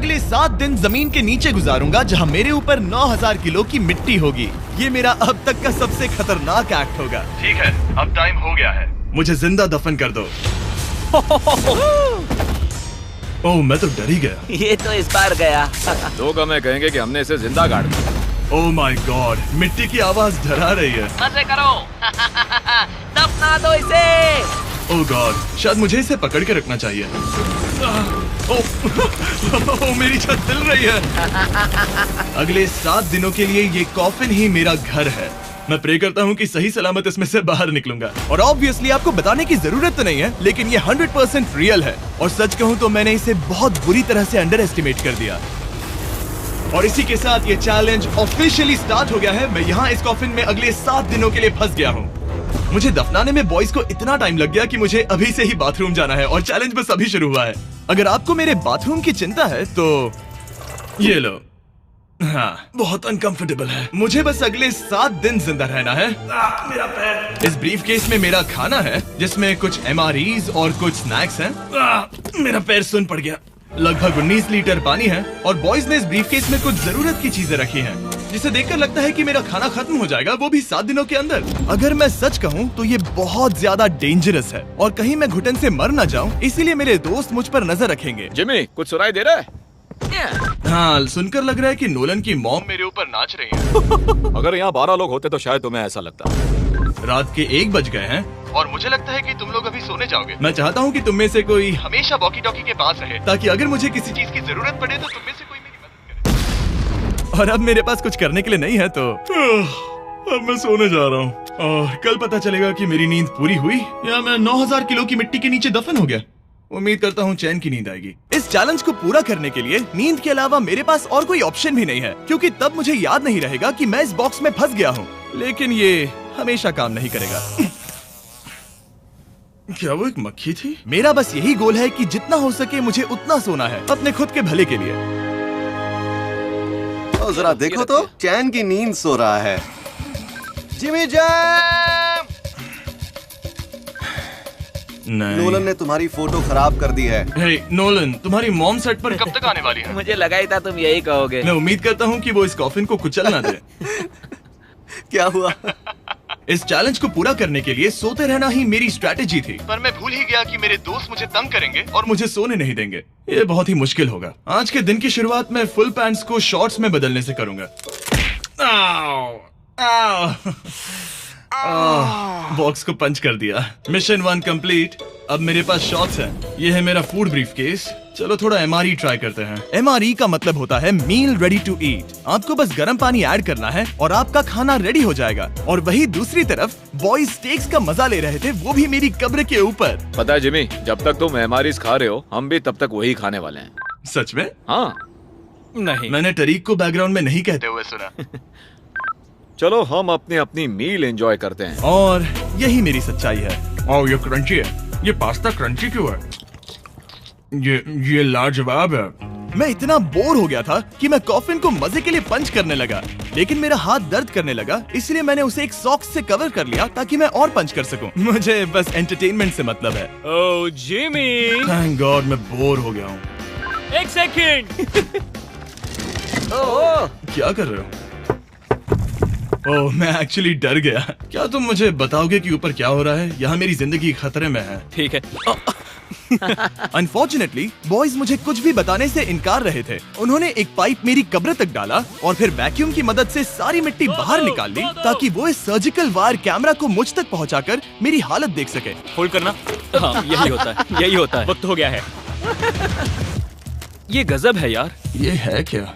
अगले 7 दिन जमीन के नीचे गुजारूंगा जहां मेरे ऊपर 9000 किलो की मिट्टी होगी। ये मेरा अब तक का सबसे खतरनाक एक्ट होगा। ठीक है, अब टाइम हो गया है। मुझे जिंदा दफन कर दो। ओह, मैं तो डर ही गया। ये तो इस बार गया। लोग हमें कहेंगे कि हमने इसे जिंदा गाड़ दिया। ओह माय गॉड, मिट्टी की आवाज डरा रही है। मजे करो। दफना दो इसे। ओह गॉड, शायद मुझे इसे पकड़ के रखना चाहिए। ओह, मेरी छत हिल रही है। अगले 7 दिनों के लिए ये कॉफिन ही मेरा घर है। मैं प्रे करता हूँ कि सही सलामत इसमें से बाहर निकलूंगा। और ऑब्वियसली आपको बताने की जरूरत तो नहीं है, लेकिन ये 100% रियल है। और सच कहूँ तो मैंने इसे बहुत बुरी तरह से अंडर एस्टिमेट कर दिया। और इसी के साथ ये चैलेंज ऑफिशियली स्टार्ट हो गया है। मैं यहाँ इस कॉफिन में अगले 7 दिनों के लिए फंस गया हूँ। मुझे दफनाने में बॉयज को इतना टाइम लग गया कि मुझे अभी से ही बाथरूम जाना है और चैलेंज बस अभी शुरू हुआ है। अगर आपको मेरे बाथरूम की चिंता है तो ये लो। हाँ, बहुत अनकंफर्टेबल है। मुझे बस अगले 7 दिन जिंदा रहना है। मेरा पैर। इस ब्रीफ केस में मेरा खाना है, जिसमें कुछ MREs और कुछ स्नैक्स हैं। मेरा पैर सुन पड़ गया। लगभग 19 लीटर पानी है और बॉयज ने इस ब्रीफकेस में कुछ जरूरत की चीजें रखी हैं, जिसे देखकर लगता है कि मेरा खाना खत्म हो जाएगा, वो भी 7 दिनों के अंदर। अगर मैं सच कहूँ तो ये बहुत ज्यादा डेंजरस है और कहीं मैं घुटन से मर न जाऊँ, इसीलिए मेरे दोस्त मुझ पर नजर रखेंगे। जिमी, कुछ सुनाई दे रहा है? हाँ, सुनकर लग रहा है कि नोलन की मॉम मेरे ऊपर नाच रही है। अगर यहाँ 12 लोग होते तो शायद तुम्हें ऐसा लगता। रात के 1 बज गए हैं और मुझे लगता है कि तुम लोग अभी सोने जाओगे। मैं चाहता हूँ कि तुम में से कोई हमेशा वॉकी टॉकी के पास रहे, ताकि अगर मुझे किसी चीज की जरूरत पड़े तो तुम में से कोई मेरी मदद करे। और अब मेरे पास कुछ करने के लिए नहीं है तो अब मैं सोने जा रहा हूँ। और कल पता चलेगा कि मेरी नींद पूरी हुई या मैं 9000 किलो की मिट्टी के नीचे दफन हो गया। उम्मीद करता हूँ चैन की नींद आएगी। इस चैलेंज को पूरा करने के लिए नींद के अलावा मेरे पास और कोई ऑप्शन भी नहीं है, क्योंकि तब मुझे याद नहीं रहेगा कि मैं इस बॉक्स में फंस गया हूँ। लेकिन ये हमेशा काम नहीं करेगा। क्या वो एक मक्खी थी? मेरा बस यही गोल है कि जितना हो सके मुझे उतना सोना है, अपने खुद के भले के लिए। तो जरा देखो तो, चैन की नींद सो रहा है। Jimmy jam! नोलन ने तुम्हारी फोटो खराब कर दी है। हे नोलन, तुम्हारी मॉम सेट पर कब तक आने वाली है? मुझे लगा ही था तुम यही कहोगे। मैं उम्मीद करता हूँ कि वो इस कॉफिन को कुचल ना दे। क्या हुआ? इस चैलेंज को पूरा करने के लिए सोते रहना ही मेरी स्ट्रैटेजी थी, पर मैं भूल ही गया कि मेरे दोस्त मुझे तंग करेंगे और मुझे सोने नहीं देंगे। ये बहुत ही मुश्किल होगा। आज के दिन की शुरुआत मैं फुल पैंट्स को शॉर्ट्स में बदलने से करूंगा। बॉक्स को पंच कर दिया। Mission 1 complete. अब मेरे पास शॉर्ट्स हैं। ये है मेरा फूड ब्रीफकेस। चलो थोड़ा MRE ट्राई करते हैं। MRE का मतलब होता है मील रेडी टू ईट। आपको बस गर्म पानी ऐड करना है और आपका खाना रेडी हो जाएगा। और वही दूसरी तरफ बॉयज स्टेक्स का मजा ले रहे थे, वो भी मेरी कब्र के ऊपर। पता है जिमी, जब तक तुम MREs खा रहे हो, हम भी तब तक वही खाने वाले हैं। सच में? हाँ। नहीं, मैंने टरीक को बैकग्राउंड में नहीं कहते हुए सुना। चलो हम अपनी अपनी मील एंजॉय करते हैं। और यही मेरी सच्चाई है। ओह, ये क्रंची है। ये पास्ता क्रंची क्यों है? ये लाजवाब है। मैं इतना बोर हो गया था कि मैं कॉफिन को मजे के लिए पंच करने लगा, लेकिन मेरा हाथ दर्द करने लगा, इसलिए मैंने उसे एक सॉक्स से कवर कर लिया ताकि मैं और पंच कर सकूं। मुझे बस एंटरटेनमेंट से मतलब है। ओह जिमी, थैंक गॉड मैं बोर हो गया हूँ। 1 सेकंड। ओह, क्या कर रहे हो? ओह, मैं एक्चुअली डर गया। क्या तुम मुझे बताओगे कि ऊपर क्या हो रहा है? यहाँ मेरी जिंदगी खतरे में है। ठीक है। अनफॉर्चुनेटली बॉयज मुझे कुछ भी बताने से इनकार रहे थे। उन्होंने एक पाइप मेरी कब्र तक डाला और फिर वैक्यूम की मदद से सारी मिट्टी बाहर निकाल ली, ताकि वो इस सर्जिकल वायर कैमरा को मुझ तक पहुंचाकर मेरी हालत देख सके। होल्ड करना। हाँ, यही होता है, यही होता है। वक्त हो गया है। ये गजब है यार। ये है क्या?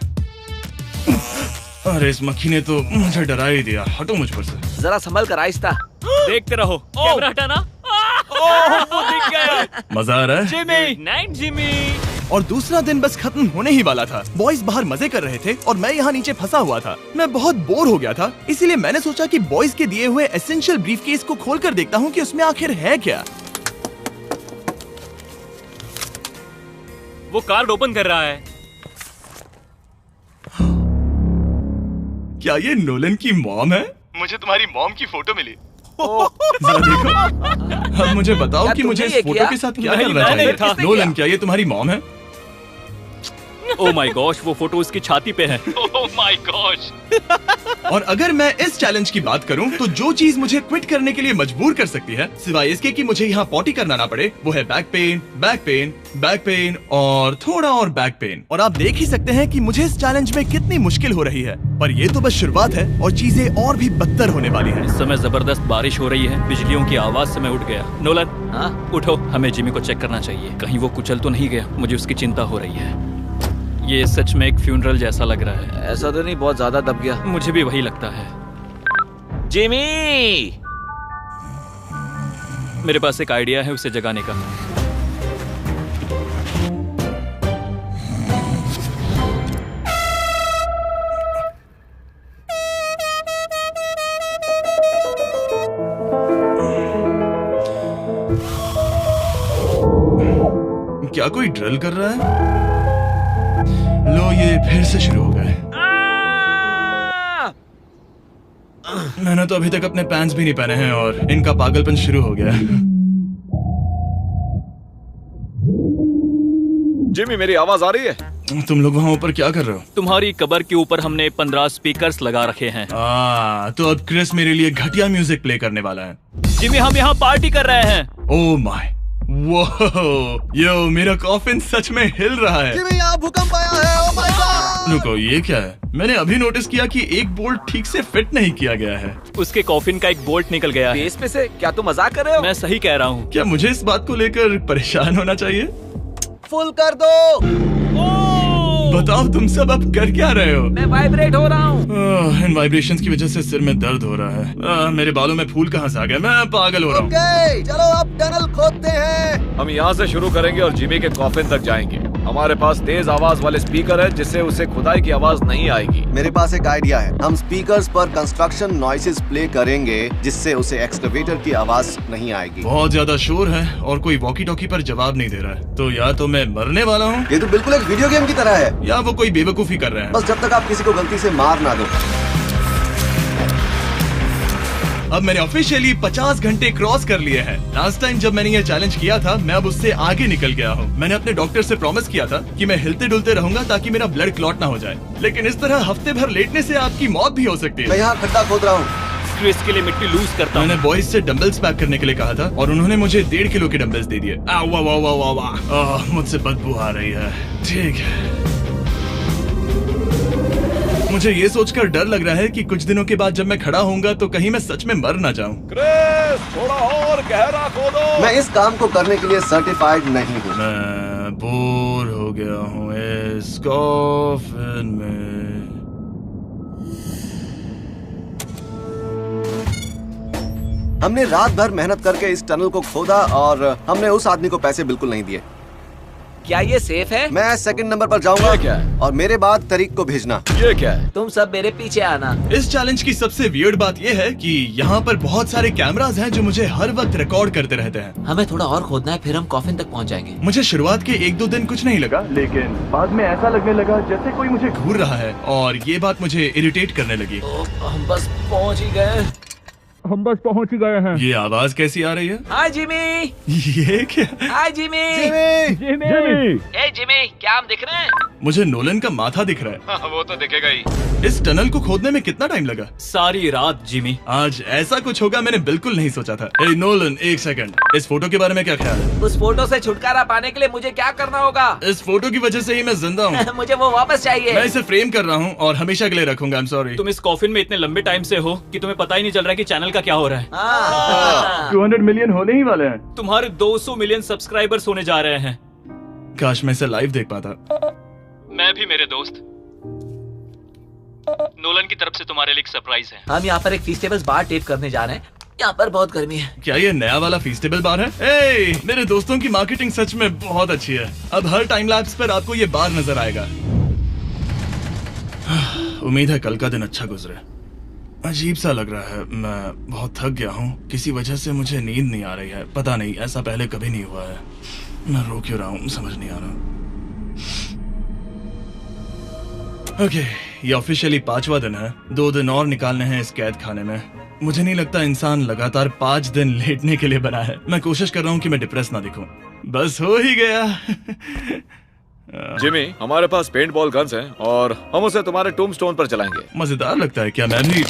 अरे इस मक्खी ने तो मुझे डरा ही दिया। हटो मुझ पर से। जरा संभल कर आहिस्ता। देखते रहो। कैमरा हटाना। वो दिख गया। मजा आ रहा है? Jimmy, night Jimmy. और दूसरा दिन बस खत्म होने ही वाला था। बॉयज बाहर मजे कर रहे थे और मैं यहाँ नीचे फंसा हुआ था। मैं बहुत बोर हो गया था, इसीलिए मैंने सोचा कि बॉयज के दिए हुए एसेंशियल ब्रीफकेस को खोलकर देखता हूँ कि उसमें आखिर है क्या। वो कार्ड ओपन कर रहा है। क्या ये नोलन की मॉम है? मुझे तुम्हारी मॉम की फोटो मिली। जरा देखो। अब मुझे बताओ कि मुझे इस फोटो के साथ क्या करना चाहिए। नोलन, क्या ये तुम्हारी मॉम है? ओह माय गॉश, वो फोटो उसकी छाती पे है। Oh my gosh. और अगर मैं इस चैलेंज की बात करूं तो जो चीज मुझे क्विट करने के लिए मजबूर कर सकती है, सिवाय इसके कि मुझे यहाँ पॉटी करना ना पड़े, वो है back pain, back pain, back pain और थोड़ा और बैक पेन। और आप देख ही सकते हैं कि मुझे इस चैलेंज में कितनी मुश्किल हो रही है, पर ये तो बस शुरुआत है और चीजें और भी बदतर होने वाली हैं। इस समय जबरदस्त बारिश हो रही है, बिजलियों की आवाज से मैं उठ गया। नोलन, हाँ उठो, हमें जिमी को चेक करना चाहिए, कहीं वो कुचल तो नहीं गया। मुझे उसकी चिंता हो रही है। ये सच में एक फ्यूनरल जैसा लग रहा है। ऐसा तो नहीं बहुत ज्यादा दब गया? मुझे भी वही लगता है। जिमी, मेरे पास एक आइडिया है उसे जगाने का। क्या कोई ड्रिल कर रहा है? लो, ये फिर से शुरू हो गए। मैंने तो अभी तक अपने पैंट्स भी नहीं पहने हैं और इनका पागलपन शुरू हो गया। जिमी, मेरी आवाज आ रही है? तुम लोग वहाँ ऊपर क्या कर रहे हो? तुम्हारी कबर के ऊपर हमने 15 स्पीकर्स लगा रखे हैं। तो अब क्रिस मेरे लिए घटिया म्यूजिक प्ले करने वाला है। जिमी, हम यहाँ पार्टी कर रहे हैं। ओह माय, वो यो, मेरा कॉफिन सच में हिल रहा है। जिमी, यहाँ भूकंप आया है। Oh my God! रुको, ये क्या है? मैंने अभी नोटिस किया कि एक बोल्ट ठीक से फिट नहीं किया गया है। उसके कॉफिन का एक बोल्ट निकल गया है। बेस में से? क्या तुम मजाक कर रहे हो? मैं सही कह रहा हूँ। क्या मुझे इस बात को लेकर परेशान होना चाहिए? फुल कर दो। बताओ तुम सब अब कर क्या रहे हो? मैं वाइब्रेट हो रहा हूँ। इन वाइब्रेशंस की वजह से सिर में दर्द हो रहा है। मेरे बालों में फूल कहाँ से आ गए? मैं पागल हो रहा हूँ। ओके, चलो अब टनल खोदते हैं। हम यहाँ से शुरू करेंगे और जिमी के कॉफिन तक जाएंगे। हमारे पास तेज आवाज वाले स्पीकर है जिससे उसे खुदाई की आवाज नहीं आएगी। मेरे पास एक आइडिया है। हम स्पीकर्स पर कंस्ट्रक्शन नॉइसेस प्ले करेंगे जिससे उसे एक्सकवेटर की आवाज नहीं आएगी। बहुत ज्यादा शोर है और कोई वॉकी टॉकी पर जवाब नहीं दे रहा है। तो या तो मैं मरने वाला हूँ, ये तो बिल्कुल एक वीडियो गेम की तरह है। या वो कोई बेवकूफी कर रहे हैं। बस जब तक आप किसी को गलती से मार ना दो। अब मैंने ऑफिशियली 50 घंटे क्रॉस कर लिए हैं। लास्ट टाइम जब मैंने ये चैलेंज किया था, मैं अब उससे आगे निकल गया हूँ। मैंने अपने डॉक्टर से प्रॉमिस किया था कि मैं हिलते डुलते रहूंगा ताकि मेरा ब्लड क्लॉट ना हो जाए, लेकिन इस तरह हफ्ते भर लेटने से आपकी मौत भी हो सकती मैं है। यहाँ खड्डा खोद रहा हूँ। क्रिस के लिए मिट्टी लूज करता हूँ। मैंने बॉयज से डंबल्स पैक करने के लिए कहा था और उन्होंने मुझे 1.5 किलो के डंबल्स दे दिए। मुझसे बदबू आ रही है। ठीक है, मुझे ये सोचकर डर लग रहा है कि कुछ दिनों के बाद जब मैं खड़ा होऊंगा तो कहीं मैं सच में मर ना जाऊं। क्रिस, थोड़ा और गहरा खोदो। मैं इस काम को करने के लिए सर्टिफाइड नहीं हूँ। मैं बोर हो गया हूँ इस कॉफिन में। हमने रात भर मेहनत करके इस टनल को खोदा और हमने उस आदमी को पैसे बिल्कुल नहीं दिए। क्या ये सेफ है? मैं सेकंड नंबर पर जाऊंगा। ये क्या है? और मेरे बाद तरीक को भेजना। ये क्या है? तुम सब मेरे पीछे आना। इस चैलेंज की सबसे वियर्ड बात यह है कि यहाँ पर बहुत सारे कैमरास हैं जो मुझे हर वक्त रिकॉर्ड करते रहते हैं। हमें थोड़ा और खोदना है, फिर हम कॉफिन तक पहुंच जाएंगे। मुझे शुरुआत के 1-2 दिन कुछ नहीं लगा, लेकिन बाद में ऐसा लगने लगा जैसे कोई मुझे घूर रहा है और ये बात मुझे इरिटेट करने लगी। हम बस पहुंच ही गए। ये आवाज कैसी आ रही है? हाय जिमी। ये क्या? हाय जिमी। जिमी! ए जिमी, क्या हम दिख रहे हैं? मुझे नोलन का माथा दिख रहा हाँ, वो तो दिखेगा ही। है। इस टनल को खोदने में कितना टाइम लगा? सारी रात जिमी। आज ऐसा कुछ होगा मैंने बिल्कुल नहीं सोचा था। ए नोलन, एक सेकंड, इस फोटो के बारे में क्या ख्याल है? उस फोटो से छुटकारा पाने के लिए मुझे क्या करना होगा? इस फोटो की वजह से ही मैं जिंदा हूँ। मुझे वो वापस चाहिए। मैं इसे फ्रेम कर रहा हूँ और हमेशा के लिए रखूंगा। I am sorry. तुम इस कॉफिन में इतने लंबे टाइम से हो कि तुम्हें पता ही नहीं चल रहा है कि चैनल का क्या हो रहा है। 200 मिलियन होने ही वाले हैं। तुम्हारे 200 मिलियन सब्सक्राइबर्स होने जा रहे हैं। काश मैं इसे लाइव देख पाता। मैं भी मेरे दोस्त। नोलन की तरफ से तुम्हारे लिए एक सरप्राइज है। हम यहाँ पर एक फीस्टेबल बार टेप करने जा रहे हैं। यहाँ पर बहुत गर्मी है। क्या ये नया वाला फीस्टेबल बार है? ए, मेरे दोस्तों की मार्केटिंग सच में बहुत अच्छी है। अब हर टाइम लैप्स पर आपको ये बार नजर आएगा। उम्मीद है कल का दिन अच्छा गुजरे। अजीब सा लग रहा है, मैं बहुत थक गया हूँ। किसी वजह से मुझे नींद नहीं आ रही है। पता नहीं, ऐसा पहले कभी नहीं हुआ है। मैं रो क्यों रहा हूँ समझ नहीं आ रहा। ओके, ये ऑफिशियली 5वां दिन है। 2 दिन और निकालने हैं इस कैद खाने में। मुझे नहीं लगता इंसान लगातार 5 दिन लेटने के लिए बना है। मैं कोशिश कर रहा हूँ कि मैं डिप्रेस ना दिखूं। बस हो ही गया। जिमी, हमारे पास पेंट बॉल गन्स हैं और हम उसे तुम्हारे टूम्बस्टोन पर चलाएंगे। मजेदार लगता है क्या? मैं भी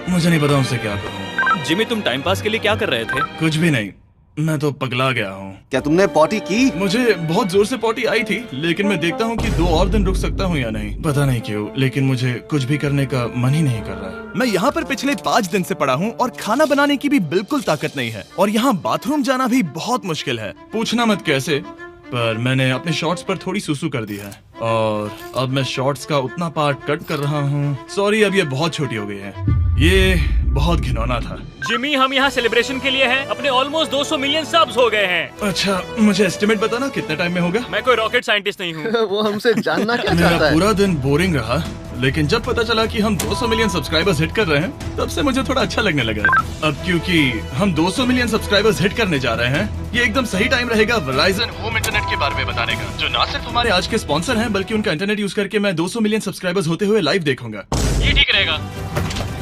मुझे नहीं पता उनसे क्या करूं। जिमी, तुम टाइम पास के लिए क्या कर रहे थे? कुछ भी नहीं, मैं तो पगला गया हूँ। क्या तुमने पॉटी की? मुझे बहुत जोर से पॉटी आई थी, लेकिन मैं देखता हूँ कि 2 और दिन रुक सकता हूँ या नहीं, पता नहीं क्यों, लेकिन मुझे कुछ भी करने का मन ही नहीं कर रहा है। मैं यहाँ पर पिछले 5 दिन से पड़ा हूँ और खाना बनाने की भी बिल्कुल ताकत नहीं है, और यहाँ बाथरूम जाना भी बहुत मुश्किल है। पूछना मत कैसे, पर मैंने अपने शॉर्ट्स पर थोड़ी सुसु कर दी है और अब मैं शॉर्ट्स का उतना पार्ट कट कर रहा हूँ। सॉरी, अब ये बहुत छोटी हो गई है। ये बहुत घिनौना था। जिमी, हम यहाँ सेलिब्रेशन के लिए हैं। अपने ऑलमोस्ट 200 मिलियन सब्स हो गए हैं। अच्छा, मुझे एस्टिमेट बताना कितने टाइम में होगा? मैं कोई रॉकेट साइंटिस्ट नहीं हूँ। वो हमसे जानना क्या मेरा चाहता है? पूरा दिन बोरिंग रहा, लेकिन जब पता चला कि हम 200 मिलियन सब्सक्राइबर्स हिट कर रहे हैं, तब से मुझे थोड़ा अच्छा लगने लगा। अब क्योंकि हम 200 मिलियन सब्सक्राइबर्स हिट करने जा रहे हैं, ये एकदम सही टाइम रहेगा Verizon होम इंटरनेट के बारे में बताने का, जो ना सिर्फ हमारे आज के स्पॉन्सर हैं, बल्कि उनका इंटरनेट यूज करके मैं 200 मिलियन सब्सक्राइबर्स होते हुए लाइव देखूंगा। ये ठीक रहेगा।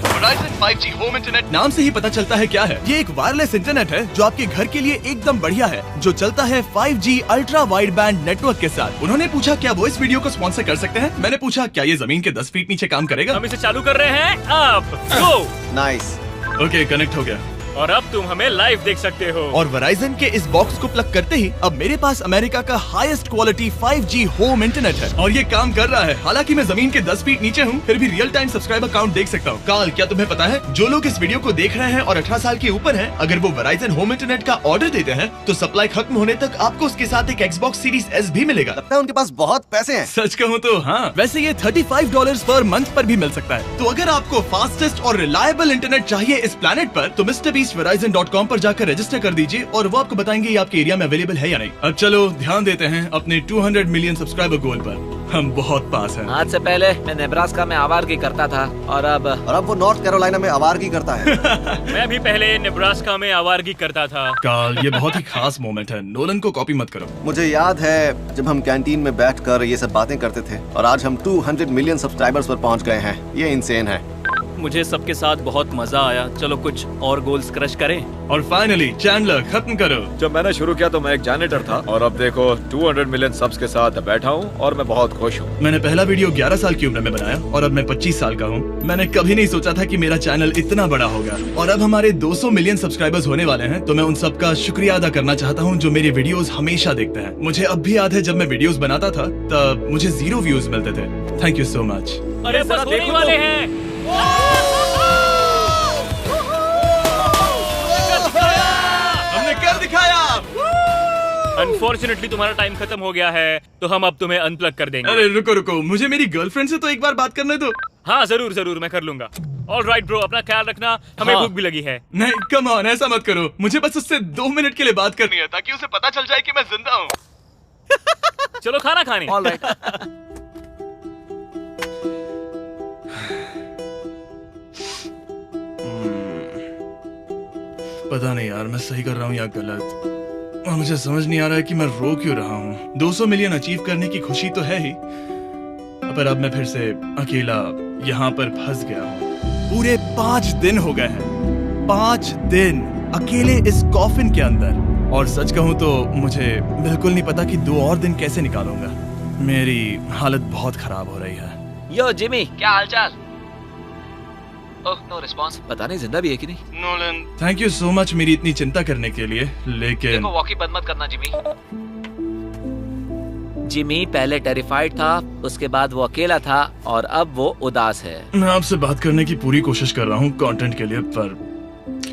Verizon 5G होम इंटरनेट नाम से ही पता चलता है क्या है। ये एक वायरलेस इंटरनेट है जो आपके घर के लिए एकदम बढ़िया है, जो चलता है 5G ultra wide band network के साथ। उन्होंने पूछा क्या वो इस वीडियो को स्पॉन्सर कर सकते हैं। मैंने पूछा क्या ये जमीन के 10 फीट नीचे काम करेगा। हम इसे चालू कर रहे हैं। अब गो। नाइस। ओके, कनेक्ट हो गया। और अब तुम हमें लाइव देख सकते हो। और Verizon के इस बॉक्स को प्लग करते ही अब मेरे पास अमेरिका का highest quality 5G home internet है, और ये काम कर रहा है। हालांकि मैं जमीन के 10 फीट नीचे हूँ, फिर भी रियल टाइम सब्सक्राइबर काउंट देख सकता हूँ। काल, क्या तुम्हें पता है, जो लोग इस वीडियो को देख रहे हैं और 18 साल के ऊपर हैं, अगर वो Verizon होम इंटरनेट का ऑर्डर देते हैं, तो सप्लाई खत्म होने तक आपको उसके साथ एक Xbox Series S भी मिलेगा। लगता है उनके पास बहुत पैसे हैं। सच कहूँ तो हाँ। वैसे ये $35 पर मंथ पर भी मिल सकता है। तो अगर आपको फास्टेस्ट और रिलायबल इंटरनेट चाहिए इस प्लेनेट पर, तो MrBeastVerizon.com पर जाकर रजिस्टर कर दीजिए और वो आपको बताएंगे ये आपके एरिया में अवेलेबल है या नहीं। अब चलो ध्यान देते हैं अपने 200 मिलियन सब्सक्राइबर गोल पर। हम बहुत पास हैं। आज से पहले मैं नेब्रास्का में आवारगी करता था और अब वो नॉर्थ कैरोलिना में आवारगी करता है। मैं भी पहले नेब्रास्का में आवारगी करता था। काल, ये बहुत ही खास मोमेंट है, नोलन को कॉपी मत करो। मुझे याद है जब हम कैंटीन में बैठकर ये सब बातें करते थे, और आज हम 200 मिलियन सब्सक्राइबर्स पर पहुंच गए हैं। ये इंसेन है। मुझे सबके साथ बहुत मजा आया। चलो कुछ और गोल्स क्रश करें। और फाइनली चैंडलर, खत्म करो। जब मैंने शुरू किया तो मैं एक जैनिटर था और अब देखो 200 मिलियन सब्स के साथ बैठा हूँ और मैं बहुत खुश हूँ। मैंने पहला वीडियो 11 साल की उम्र में बनाया और अब मैं 25 साल का हूँ। मैंने कभी नहीं सोचा था कि मेरा चैनल इतना बड़ा होगा, और अब हमारे 200 मिलियन सब्सक्राइबर्स होने वाले हैं। तो मैं उन सबका शुक्रिया अदा करना चाहता हूँ जो मेरी वीडियोस हमेशा देखते हैं। मुझे अब भी याद है जब मैं वीडियोस बनाता था तब मुझे 0 व्यूज मिलते थे। Thank you so much. अरे बस होने वाले हैं। हमने कर दिखाया। अनफॉर्चुनेटली तुम्हारा टाइम खत्म हो गया है, तो हम अब तुम्हें अनप्लग कर देंगे। अरे रुको रुको, मुझे मेरी गर्लफ्रेंड से तो एक बार बात करने दो। हाँ जरूर जरूर, मैं कर लूंगा। ऑल राइट ब्रो, अपना ख्याल रखना, हमें हाँ। भूख भी लगी है। नहीं, कम ऑन, ऐसा मत करो। मुझे बस उससे 2 मिनट के लिए बात करनी है, ताकि उसे पता चल जाए कि मैं जिंदा हूँ। चलो खाना खाने। All right. पता नहीं यार, मैं सही कर रहा हूँ या गलत, और मुझे समझ नहीं आ रहा है कि मैं रो क्यों रहा हूँ। 200 मिलियन अचीव करने की खुशी तो है ही, पर अब मैं फिर से अकेला यहाँ पर फंस गया हूँ। पूरे 5 दिन हो गए हैं, 5 दिन अकेले इस कॉफिन के अंदर, और सच कहूँ तो मुझे बिल्कुल नहीं पता कि 2 और दिन कैसे निकालूंगा। मेरी हालत बहुत खराब हो रही है। यो जिमी, क्या हालचाल? ओह, नो रिस्पांस। पता नहीं जिंदा भी है कि नहीं। Nolan, thank you so much मेरी इतनी चिंता करने के लिए, लेकिन देखो, वॉकी बंद मत करना जिमी। जिमी पहले टेरिफाइड था, उसके बाद वो अकेला था, और अब वो उदास है। मैं आपसे बात करने की पूरी कोशिश कर रहा हूँ कंटेंट के लिए,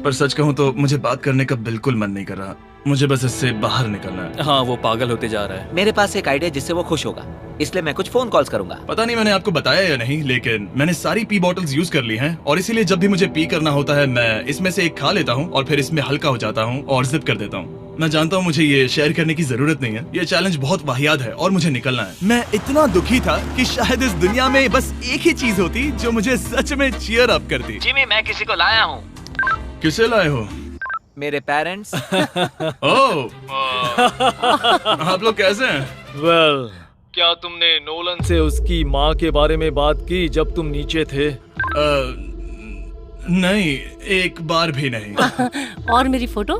पर सच कहूँ तो मुझे बात करने का बिल्कुल मन नहीं कर रहा। मुझे बस इससे बाहर निकलना है। हाँ, वो पागल होते जा रहा है। मेरे पास एक आइडिया जिससे वो खुश होगा, इसलिए मैं कुछ फोन कॉल्स करूंगा। पता नहीं मैंने आपको बताया या नहीं, लेकिन मैंने सारी पी बॉटल्स यूज कर ली हैं, और इसीलिए जब भी मुझे पी करना होता है मैं इसमें से एक खा लेता हूँ और फिर इसमें हल्का हो जाता हूँ और जिप कर देता हूँ। मैं जानता हूँ मुझे ये शेयर करने की जरूरत नहीं है, ये चैलेंज बहुत वाहियात है और मुझे निकलना है। मैं इतना दुखी था कि शायद इस दुनिया में बस एक ही चीज होती जो मुझे सच में चीयर अप करती। जिमी, मैं किसी को लाया हूँ। किसे लाए हो? मेरे पेरेंट्स। ओह, आप लोग कैसे हैं? वेल, क्या तुमने नोलन से उसकी माँ के बारे में बात की जब तुम नीचे थे? नहीं, एक बार भी नहीं। और मेरी फोटो?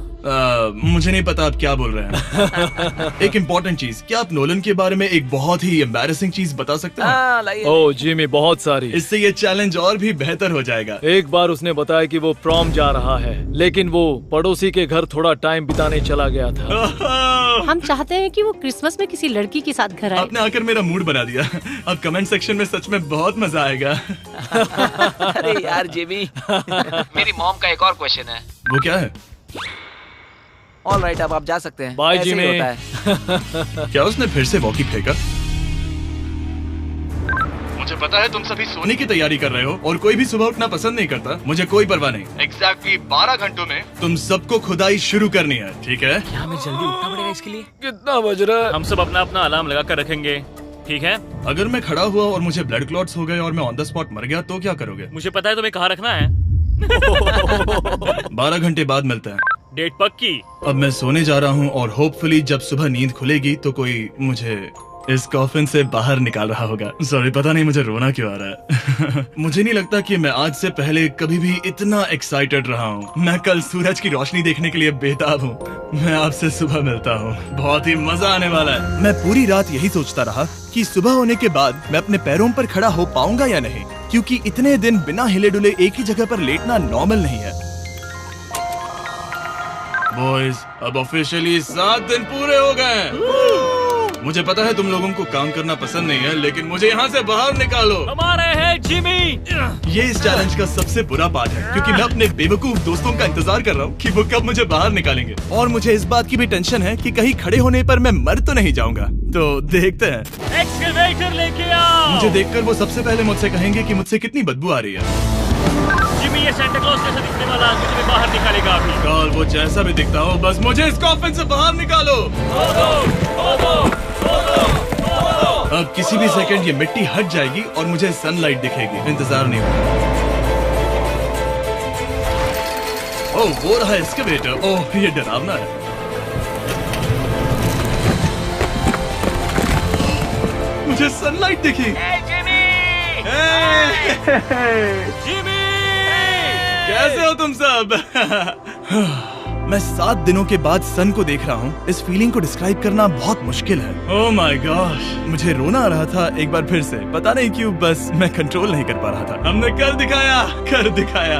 मुझे नहीं पता आप क्या बोल रहे हैं। एक इम्पोर्टेंट चीज, क्या आप नोलन के बारे में एक बहुत ही एम्बैरेसिंग चीज बता सकते हैं? ओह जिमी, बहुत सारी। इससे ये चैलेंज और भी बेहतर हो जाएगा। एक बार उसने बताया कि वो प्रॉम जा रहा है, लेकिन वो पड़ोसी के घर थोड़ा टाइम बिताने चला गया था। हम चाहते हैं कि वो क्रिसमस में किसी लड़की के साथ घर आए। आपने आकर मेरा मूड बना दिया। अब कमेंट सेक्शन में सच में बहुत मजा आएगा। अरे यार जिमी, मेरी मॉम का एक और क्वेश्चन है। वो क्या है? ऑलराइट, अब आप जा सकते हैं। बाय ऐसे ही जिमी। होता है। क्या उसने फिर से वॉकी फेंका? मुझे पता है तुम सभी सोने की तैयारी कर रहे हो और कोई भी सुबह उठना पसंद नहीं करता। मुझे कोई परवाह नहीं। एग्जैक्टली 12 घंटों में तुम सबको खुदाई शुरू करनी है, ठीक है? क्या हमें जल्दी उठना पड़ेगा इसके लिए? कितना बज रहा है? हम सब अपना अपना अलार्म लगा कर रखेंगे, ठीक है? अगर मैं खड़ा हुआ और मुझे ब्लड क्लॉट्स हो गए और मैं ऑन द स्पॉट मर गया तो क्या करोगे? मुझे पता है तुम्हें कहाँ रखना है। 12 घंटे बाद मिलते हैं। डेट पक्की। अब मैं सोने जा रहा हूँ और होपफुली जब सुबह नींद खुलेगी तो कोई मुझे इस कॉफिन से बाहर निकाल रहा होगा। सॉरी, पता नहीं मुझे रोना क्यों आ रहा है। मुझे नहीं लगता कि मैं आज से पहले कभी भी इतना एक्साइटेड रहा हूँ। मैं कल सूरज की रोशनी देखने के लिए बेताब हूँ। मैं आपसे सुबह मिलता हूँ, बहुत ही मजा आने वाला है। मैं पूरी रात यही सोचता रहा कि सुबह होने के बाद मैं अपने पैरों पर खड़ा हो पाऊंगा या नहीं, क्योंकि इतने दिन बिना हिले डुले एक ही जगह पर लेटना नॉर्मल नहीं है। बॉयज, अब ऑफिशियली 7 दिन पूरे हो गए। मुझे पता है तुम लोगों को काम करना पसंद नहीं है, लेकिन मुझे यहाँ से बाहर निकालो। हमारे हैं जिमी। ये इस चैलेंज का सबसे बुरा पार्ट है, क्योंकि मैं अपने बेवकूफ दोस्तों का इंतजार कर रहा हूँ कि वो कब मुझे बाहर निकालेंगे। और मुझे इस बात की भी टेंशन है कि कहीं खड़े होने पर मैं मर तो नहीं जाऊंगा। तो देखते हैं। एक्सकवेटर लेके आओ। मुझे देखकर वो सबसे पहले मुझसे कहेंगे कि मुझसे कितनी बदबू आ रही है। जिमी, ये सांता क्लॉज जैसा दिखने वाला आदमी तुम्हें बाहर निकालेगा अभी। कॉल वो जैसा भी दिखता हो, बस मुझे इस कॉफिन से बाहर निकालो। अब किसी भी सेकंड ये मिट्टी हट जाएगी और मुझे सनलाइट दिखेगी। इंतजार नहीं होगा। ओह, वो रहा एक्सकवेटर। ओह, ये डरावना है। मुझे सनलाइट दिखी। जिमी, कैसे हो तुम सब? मैं 7 दिनों के बाद सन को देख रहा हूँ। इस फीलिंग को डिस्क्राइब करना बहुत मुश्किल है। ओह माय गॉश, मुझे रोना आ रहा था एक बार फिर से। पता नहीं क्यों, बस मैं कंट्रोल नहीं कर पा रहा था। हमने कर दिखाया।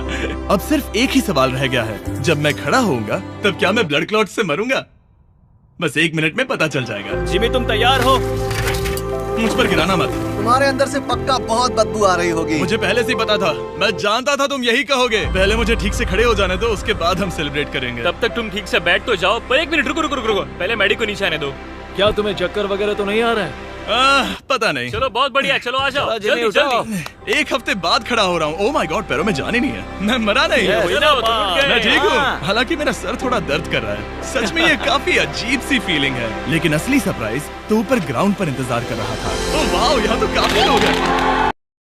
अब सिर्फ एक ही सवाल रह गया है, जब मैं खड़ा होऊंगा तब क्या मैं ब्लड क्लॉट से मरूंगा? बस 1 मिनट में पता चल जाएगा। जिमी, तुम तैयार हो? मुझ पर गिराना मत। तुम्हारे अंदर से पक्का बहुत बदबू आ रही होगी। मुझे पहले से ही पता था। मैं जानता था तुम यही कहोगे। पहले मुझे ठीक से खड़े हो जाने दो, उसके बाद हम सेलिब्रेट करेंगे। तब तक तुम ठीक से बैठ तो जाओ। पर 1 मिनट, रुको। पहले मैडी को नीचे आने दो। क्या तुम्हें चक्कर वगैरह तो नहीं आ रहा है? पता नहीं। चलो, बहुत बढ़िया। चलो आ जाओ, जल्दी। 1 हफ्ते बाद खड़ा हो रहा हूँ। ओह माय गॉड, पैरों में जान ही नहीं है। मैं मरा नहीं। मैं ठीक हूँ, हालांकि मेरा सर थोड़ा दर्द कर रहा है। सच में ये काफी अजीब सी फीलिंग है। लेकिन असली सरप्राइज तो ऊपर ग्राउंड पर इंतजार कर रहा था। ओह वाह, यहाँ तो काफी लोग हैं।